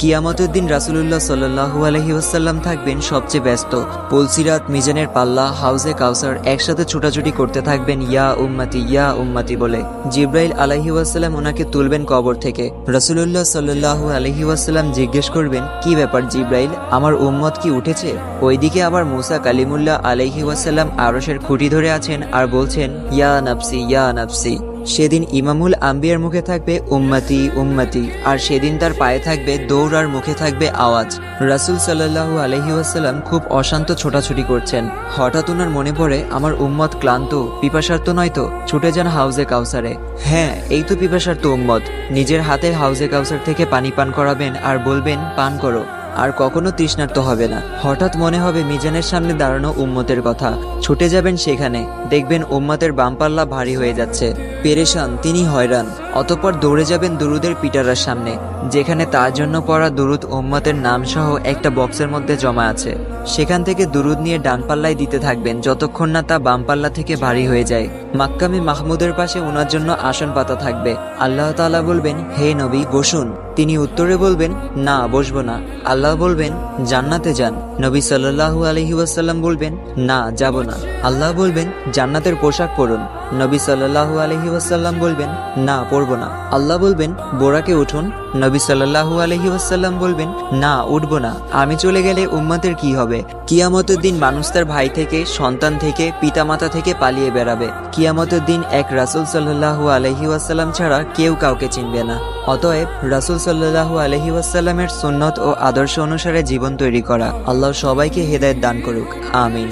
কিয়ামতের দিন রাসূলুল্লাহ সাল্লাল্লাহু আলাইহি ওয়াসাল্লাম থাকবেন সবচেয়ে ব্যস্ত। পুলসিরাত, মিজানের পাল্লা, হাউজে কাউসার একসাথে ছোটাছুটি করতে থাকবেন ইয়া উম্মতি বলে। জিব্রাইল আলাইহি ওয়াসাল্লাম ওনাকে তুলবেন কবর থেকে। রাসূলুল্লাহ সাল্লাল্লাহু আলাইহি ওয়াসাল্লাম জিজ্ঞেস করবেন, কি ব্যাপার জিব্রাইল, আমার উম্মত কি উঠেছে? ওইদিকে আবার মুসা কালিমুল্লাহ আলাইহি ওয়াসাল্লাম আরশের খুঁটি ধরে আছেন আর বলছেন ইয়া নাফসি। সেদিন ইমামুল আম্বিয়ার মুখে থাকবে উম্মতি উম্মতি, আর সেদিন তার পায়ে থাকবে দৌড় আর মুখে থাকবে আওয়াজ। রাসূল সাল্লাল্লাহু আলাইহি ওয়াসাল্লাম খুব অশান্ত ছোটাছুটি করছেন। হঠাৎ ওনার মনে পড়ে, আমার উম্মত ক্লান্ত, পিপাসার্ত নয়তো, ছুটে যান হাউজে কাউসারে। হ্যাঁ, এই তো পিপাসার্ত উম্মত। নিজের হাতে হাউজে কাউসার থেকে পানি পান করাবেন আর বলবেন পান করো, আর কখনো তৃষ্ণার্ত হবে না। হঠাৎ মনে হবে মিজানের সামনে দাঁড়ানো উম্মতের কথা। ছুটে যাবেন সেখানে, দেখবেন উম্মতের বামপাল্লা ভারী হয়ে যাচ্ছে। পেরেশান, তিনি হয়রান। অতঃপর দৌড়ে যাবেন দুরুদের পিটারার সামনে, যেখানে তার জন্য পড়া দুরুদ উম্মতের নাম সহ একটা বক্সের মধ্যে জমা আছে। সেখান থেকে দুরুদ নিয়ে ডান পাল্লায় দিতে থাকবেন যতক্ষণ না তা বাম পাল্লা থেকে ভারী হয়ে যায়। মাক্কামে মাহমুদের পাশে ওনার জন্য আসন পাতা থাকবে। আল্লাহ তাআলা বলবেন, হে নবী বসুন। তিনি উত্তরে বলবেন, না বসবো না। আল্লাহ বলবেন, জান্নাতে যান। নবী সাল্লাল্লাহু আলাইহি ওয়াসাল্লাম বলবেন, না যাব না। আল্লাহ বলবেন, জান্নাতের পোশাক পরুন। নবী সাল্লাল্লাহু আলাইহি ওয়াসাল্লাম বলবেন, না পরবো না। আল্লাহ বলবেন, বোরাকে উঠুন। নবী সাল্লাল্লাহু আলাইহি ওয়াসাল্লাম বলবেন, না উঠবো না। আমি চলে গেলে উম্মতের কি হবে? কিয়ামতের দিন মানুষ তার ভাই থেকে, সন্তান থেকে, পিতামাতা থেকে পালিয়ে বেড়াবে। কিয়ামতের দিন এক রাসূল সাল্লাল্লাহু আলাইহি ওয়াসাল্লাম ছাড়া কেউ কাউকে চিনবে না। অতএব রাসূল সাল্লাল্লাহু আলাইহি ওয়াসাল্লামের সুন্নত ও আদর্শ অনুসারে জীবন তৈরি করা। আল্লাহ সবাইকে হেদায়েত দান করুক, আমিন।